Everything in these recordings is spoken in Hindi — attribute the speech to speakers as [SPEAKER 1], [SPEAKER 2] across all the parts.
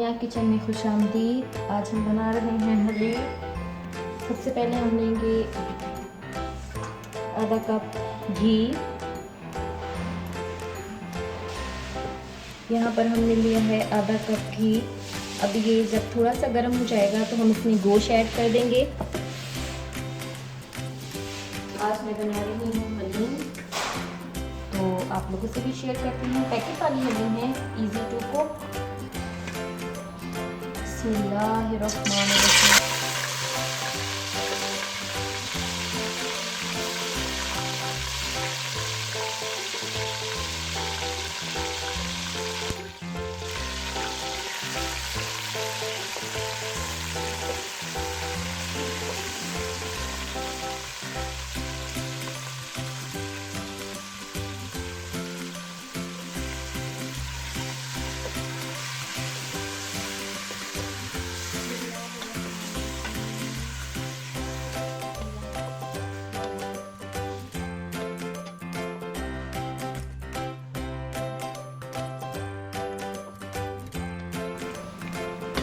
[SPEAKER 1] तानिया किचन में खुशामदीद। आज हम बना रहे हैं हलीम। सबसे पहले हम लेंगे आधा कप घी। यहाँ पर हमने लिया है आधा कप घी। अब ये जब थोड़ा सा गर्म हो जाएगा तो हम इसमें गोश्त ऐड कर देंगे। आज मैं बना रही हूँ हलीम, तो आप लोगों से भी शेयर करती हूँ। पैकेट वाली हलीम है, इजी टू कुक। बिस्मिल्लाहिर्रहमानिर्रहीम।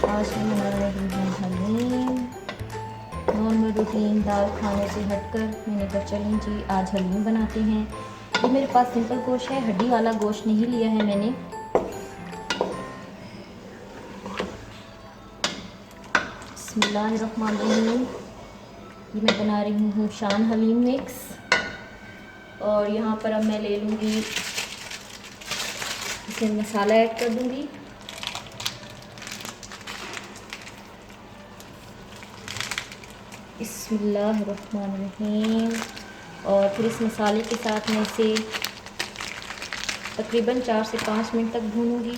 [SPEAKER 1] आज मैं बना रही हूँ हलीम। नॉर्मल रूटीन दाल खाने से हटकर मैंने कहा चलें जी आज हलीम बनाते हैं। ये मेरे पास सिंपल गोश्त है, हड्डी वाला गोश्त नहीं लिया है मैंने। बिस्मिल्लाहिर्रहमानिर्रहीम। ये मैं बना रही हूँ शान हलीम मिक्स। और यहाँ पर अब मैं ले लूँगी, इसमें मसाला ऐड कर दूँगी। बिस्मिल्लाहिर्रहमानिर्रहीम। और फिर इस मसाले के साथ मैं इसे तकरीबन 4 से 5 मिनट तक भूनूंगी।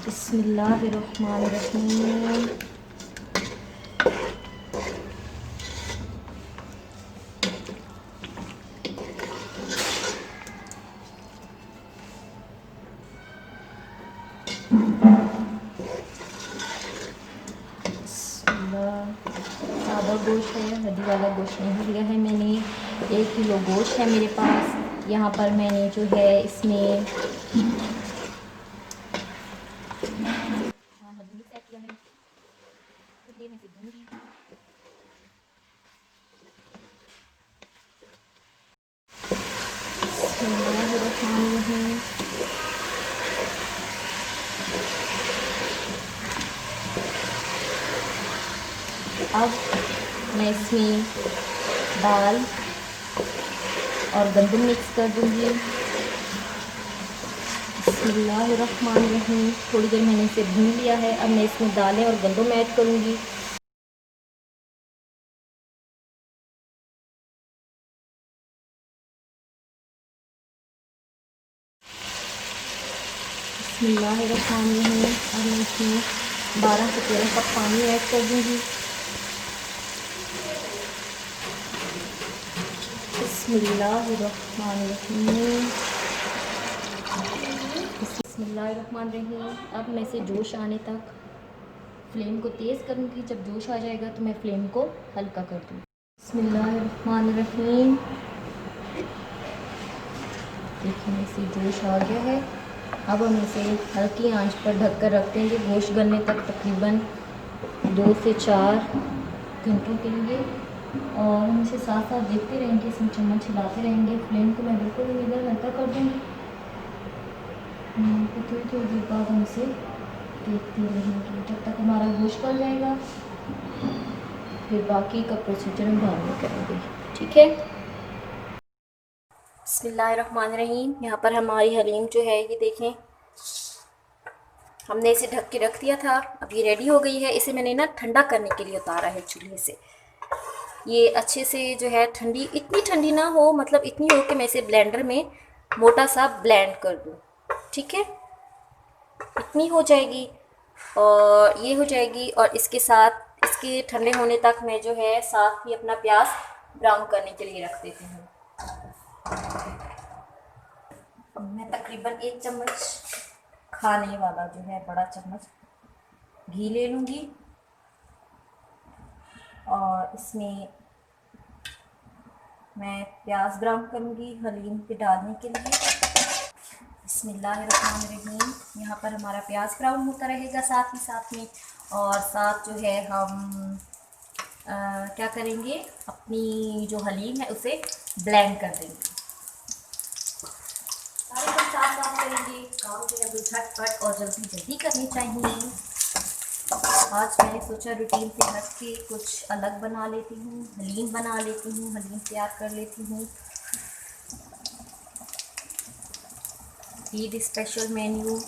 [SPEAKER 1] बिस्मिल्लाहिर्रहमानिर्रहीम। सादा गोश्त है, हड्डी वाला गोश्त नहीं लिया है मैंने। 1 किलो गोश्त है मेरे पास। यहाँ पर मैंने जो है इसमें अब मैं इसमें दाल और गंदम मिक्स कर दूंगी। बिस्मिल्लाहिर्रहमानिर्रहीम। थोड़ी देर मैंने इसे भून लिया है। अब मैं इसमें दालें और गंदम ऐड करूंगी। बिस्मिल्लाहिर्रहमानिर्रहीम। अब मैं इसमें 12 से 13 कप पानी ऐड कर दूंगी। बिस्मिल्लाहिर्रहमानिर्रहीम। बिस्मिल्लाहिर्रहमानिर्रहीम। अब मैं इसे जोश आने तक फ्लेम को तेज़ करूँगी। जब जोश आ जाएगा तो मैं फ्लेम को हल्का कर दूँगी। बिस्मिल्लाहिर्रहमानिर्रहीम। देखिए इसे जोश आ गया है। अब हम इसे हल्की आंच पर ढक कर रख देंगे गोश्त गलने तक, तकरीबन 2 से 4 घंटों के लिए। और हम इसे साथ साथ देखते रहेंगे, इसमें चम्मच हिलाते रहेंगे। फ्लेम को मैं बिल्कुल इधर हल्का कर दूँगी। थोड़ी थोड़ी देर बाद हम इसे देखते रहेंगे जब तक हमारा गोश्त गल जाएगा। फिर बाकी का प्रोसीजर हम बाद में करेंगे, ठीक है। बिस्मिल्लाहिर्रहमानिर्रहीम। यहाँ पर हमारी हलीम जो है ये देखें, हमने इसे ढक के रख दिया था। अब ये रेडी हो गई है। इसे मैंने ना ठंडा करने के लिए उतारा है चूल्हे से। ये अच्छे से जो है ठंडी, इतनी ठंडी ना हो, मतलब इतनी हो कि मैं इसे ब्लेंडर में मोटा सा ब्लेंड कर दूँ, ठीक है। इतनी हो जाएगी और ये हो जाएगी। और इसके साथ इसके ठंडे होने तक मैं जो है साथ ही अपना प्याज ब्राउन करने के लिए रख देती हूँ। मैं तकरीबन 1 चम्मच खाने वाला जो है बड़ा चम्मच घी ले लूँगी। और इसमें मैं प्याज ब्राउन करूँगी हलीम पे डालने के लिए। बिस्मिल्लाहिर्रहमानिर्रहीम। यहाँ पर हमारा प्याज ब्राउन होता रहेगा साथ ही साथ में, और साथ जो है हम क्या करेंगे, अपनी जो हलीम है उसे ब्लेंड कर देंगे। सारे हम साथ काम करेंगे, काम जो है वो झटपट और जल्दी जल्दी करनी चाहिए। आज मैंने सोचा रूटीन से हट के कुछ अलग बना लेती हूँ, हलीम बना लेती हूँ, हलीम तैयार कर लेती हूँ। ईद स्पेशल मेन्यू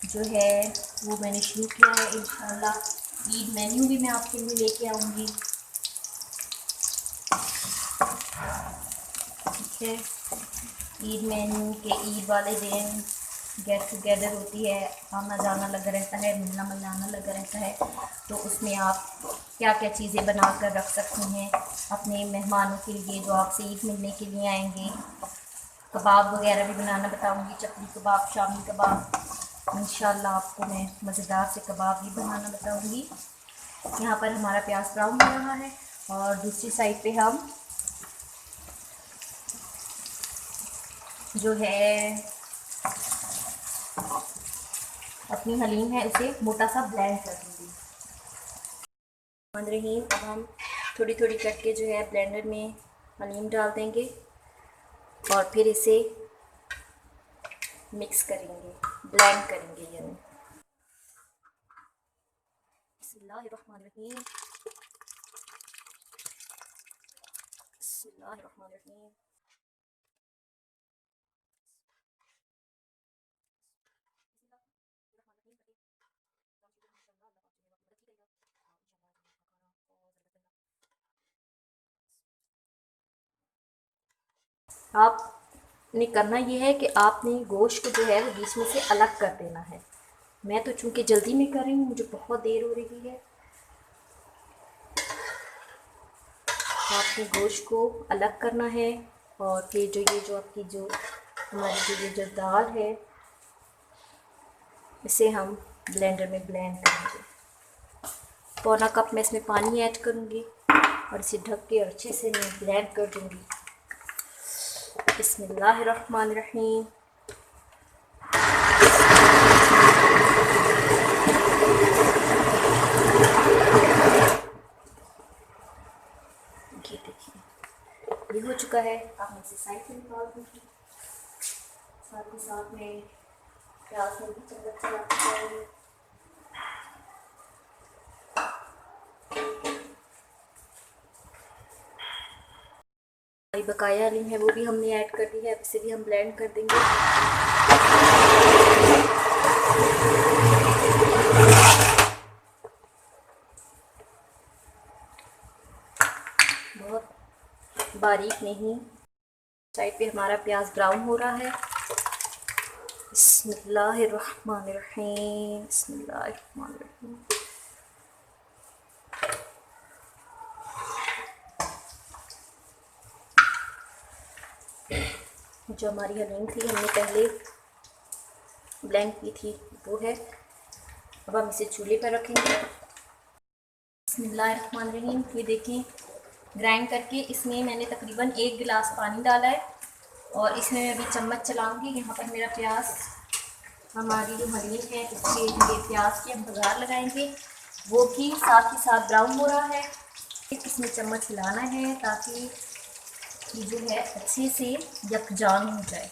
[SPEAKER 1] जो है वो मैंने शुरू किया है। इंशाल्लाह ईद मेन्यू भी मैं आपके लिए लेके आऊँगी। ठीक है, ईद मेन्यू के ईद वाले दिन गेट टुगेदर होती है, आना जाना लगा रहता है, मिलना मिलाना लगा रहता है। तो उसमें आप क्या क्या चीज़ें बना कर रख सकते हैं अपने मेहमानों के लिए जो आपसे ईद मिलने के लिए आएंगे। कबाब वगैरह भी बनाना बताऊंगी, चपली कबाब, शामी कबाब। इंशाल्लाह आपको मैं मज़ेदार से कबाब भी बनाना बताऊंगी। यहाँ पर हमारा प्याज ब्राउन हो रहा है और दूसरी साइड पे हम जो है अपनी हलीम है उसे मोटा सा ब्लेंड कर दूँगी। रहीम, अब हम थोड़ी थोड़ी करके जो है ब्लेंडर में हलीम डाल देंगे और फिर इसे मिक्स करेंगे, ब्लेंड करेंगे। यानी बिस्मिल्लाहिर्रहमानिर्रहीम, बिस्मिल्लाहिर्रहमानिर्रहीम। आपने करना ये है कि आपने गोश्त को जो है वो बीच में से अलग कर देना है। मैं तो चूँकि जल्दी में कर रही हूँ, मुझे बहुत देर हो रही है। आपने गोश्त को अलग करना है और फिर जो ये जो आपकी जो हमारी जो दाल है इसे हम ब्लेंडर में ब्लेंड करेंगे। पौना कप मैं इसमें पानी ऐड करूँगी और इसे ढक के अच्छे से मैं ब्लेंड कर दूँगी। बिस्मिल्लाहिर्रहमानिर्रहीम। ये देखिए ये हो चुका है। अब मैं इसे साइड में निकाल दूँगी। साथ ही साथ में प्याज में भी चम्मच चलाते जाएंगे। बकाया हलीम है वो भी हमने ऐड कर दी है, अब इसे भी हम ब्लेंड कर देंगे। बहुत बारीक नहीं। साइड पे हमारा प्याज ब्राउन हो रहा है। बिस्मिल्लाहिर्रहमानिर्रहीम, बिस्मिल्लाहिर्रहमानिर्रहीम। जो हमारी हलीम थी हमने पहले ब्लेंड की थी वो है। अब हम इसे चूल्हे पर रखेंगे। बिस्मिल्लाहिर्रहमानिर्रहीम। ये देखें ग्राइंड करके इसमें मैंने तकरीबन 1 गिलास पानी डाला है और इसमें मैं अभी चम्मच चलाऊंगी। यहाँ पर मेरा प्याज, हमारी जो हलीम है उसके लिए प्याज की हम बघार लगाएंगे, वो भी साथ ही साथ ब्राउन हो रहा है। इसमें चम्मच हिलाना है ताकि ये जो है अच्छे से यकजान हो जाए।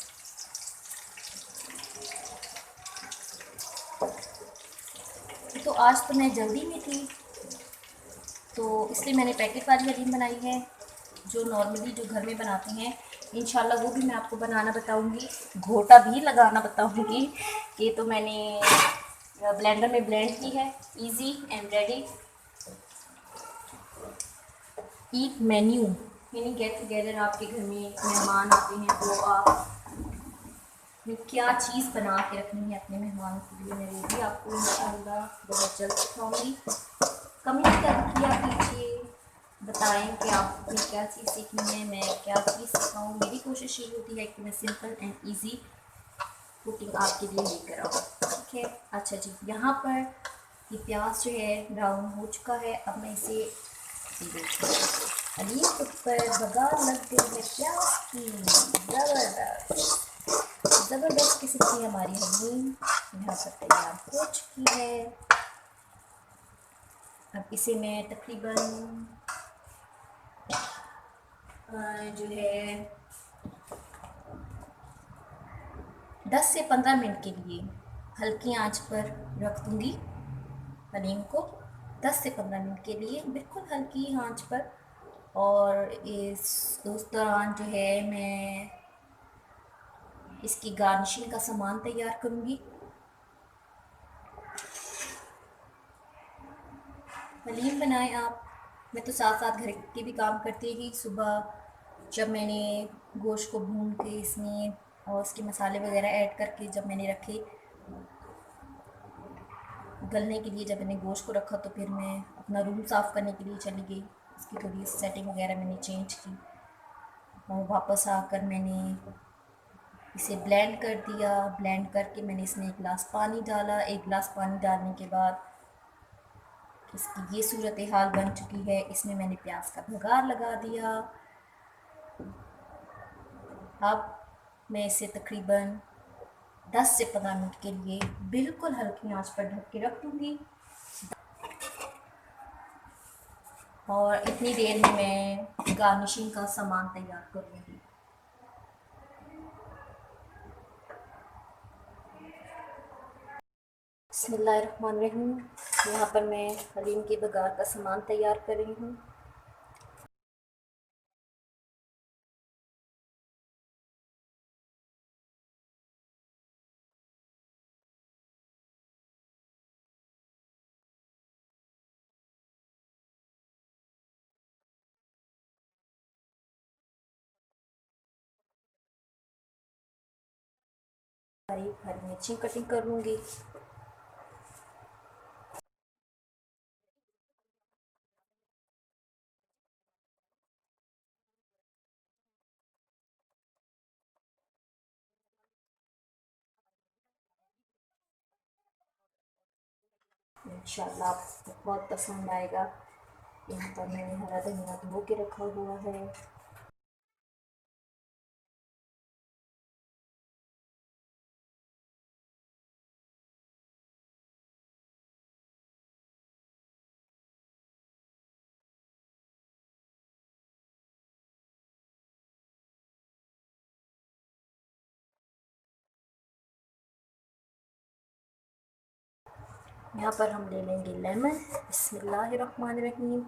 [SPEAKER 1] तो आज तो मैं जल्दी में थी तो इसलिए मैंने पैकेट वाली हलीम बनाई है, जो नॉर्मली जो घर में बनाते हैं। इंशाल्लाह वो भी मैं आपको बनाना बताऊंगी, घोटा भी लगाना बताऊंगी। ये तो मैंने ब्लेंडर में ब्लेंड की है। Easy and ready eat menu, यानी गेट टुगेदर, आपके घर में मेहमान आते हैं तो आप क्या चीज़ बना के रखनी है अपने मेहमानों के लिए, मैं वो भी आपको इंशाल्लाह बहुत जल्द सिखाऊंगी। कमेंट कर किया कीजिए, बताएं कि आपने क्या चीज़ सीखनी है, मैं क्या चीज़ सिखाऊँ। मेरी कोशिश ये होती है कि मैं सिंपल एंड इजी कुकिंग आपके लिए लेकर आऊँ। ठीक है, अच्छा जी, यहाँ पर ये प्याज जो है ब्राउन हो चुका है। अब मैं इसे हलीम के ऊपर बघार लग गई है प्याज की। ज़बरदस्त ज़बरदस्त किस्म की हमारी हलीम यहाँ पर तैयार हो चुकी है। अब इसे मैं तकरीबन जो है 10 से 15 मिनट के लिए हल्की आंच पर रख दूंगी हलीम को। 10 से 15 मिनट के लिए बिल्कुल हल्की आंच पर। और उस दौरान जो है मैं इसकी गार्निशिंग का सामान तैयार करूंगी। हलीम बनाएं आप, मैं तो साथ साथ घर के भी काम करती ही। सुबह जब मैंने गोश्त को भून के इसमें और उसके मसाले वगैरह ऐड करके जब मैंने रखे गलने के लिए, जब मैंने गोश्त को रखा तो फिर मैं अपना रूम साफ़ करने के लिए चली गई। इसकी थोड़ी सेटिंग वगैरह मैंने चेंज की और वापस आकर मैंने इसे ब्लेंड कर दिया। ब्लेंड करके मैंने इसमें 1 गिलास पानी डाला। 1 गिलास पानी डालने के बाद इसकी ये सूरत हाल बन चुकी है। इसमें मैंने प्याज का बघार लगा दिया। अब मैं इसे तकरीबन 10 से 15 मिनट के लिए बिल्कुल हल्की आंच पर ढक के रख दूँगी। और इतनी देर में मैं गार्निशिंग का सामान तैयार करूँगी। बिस्मिल्लाहिर्रहमानिर्रहीम। यहाँ पर मैं हलीम के बघार का सामान तैयार कर रही हूँ। हरी मिर्ची कटिंग कर लूँगी। इंशाल्लाह आपको बहुत पसंद आएगा। यहाँ पर मैंने हरा धनिया धो के रखा हुआ है। यहाँ पर हम ले लेंगे लेमन। बिस्मिल्लाहिर्रहमानिर्रहीम।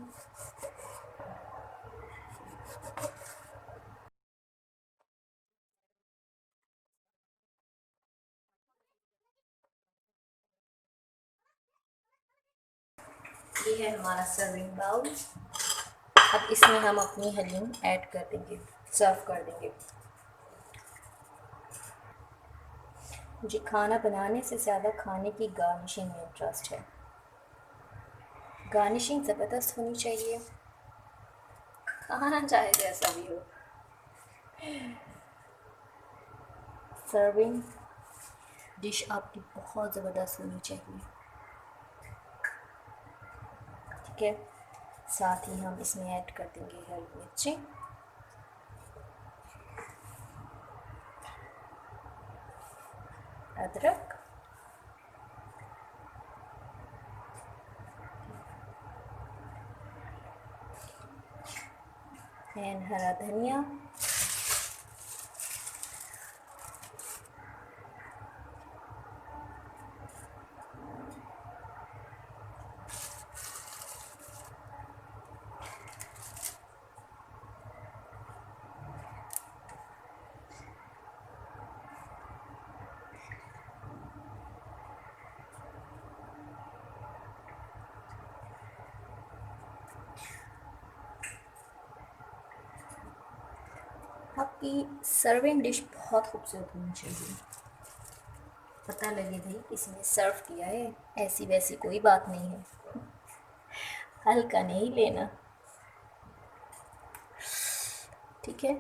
[SPEAKER 1] ये है हमारा सर्विंग बाउल। अब इसमें हम अपनी हलीम ऐड कर देंगे, सर्व कर देंगे। मुझे खाना बनाने से ज़्यादा खाने की गार्निशिंग में इंटरेस्ट है। गार्निशिंग ज़बरदस्त होनी चाहिए, खाना चाहे जैसा भी हो। सर्विंग डिश आपकी बहुत ज़बरदस्त होनी चाहिए। ठीक है, साथ ही हम इसमें ऐड कर देंगे हरी मिर्ची, अदरक, एंड हरा धनिया। आपकी सर्विंग डिश बहुत खूबसूरत होनी चाहिए। पता लगे भाई किसी ने सर्व किया है, ऐसी वैसी कोई बात नहीं है। हल्का नहीं लेना, ठीक है।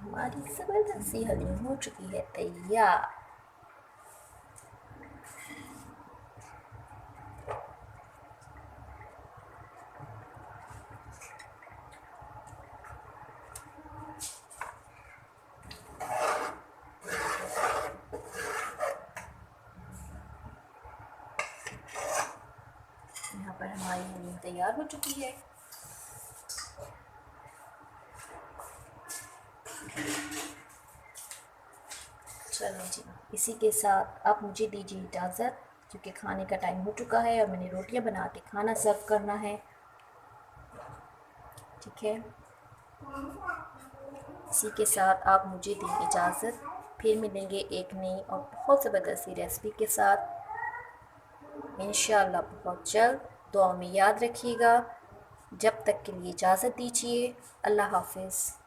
[SPEAKER 1] हमारी ज़बरदस्त सी हलीम हो चुकी है तैयार। तैयार हो चुकी है। चलो जी, इसी के साथ आप मुझे दीजिए इजाज़त, क्योंकि खाने का टाइम हो चुका है और मैंने रोटियां बना के खाना सर्व करना है। ठीक है, इसी के साथ आप मुझे दें इजाज़त। फिर मिलेंगे एक नई और बहुत ज़बरदस्त सी रेसिपी के साथ इंशाअल्लाह बहुत जल्द। दुआ में याद रखिएगा। जब तक के लिए इजाज़त दीजिए। अल्लाह हाफ़िज़।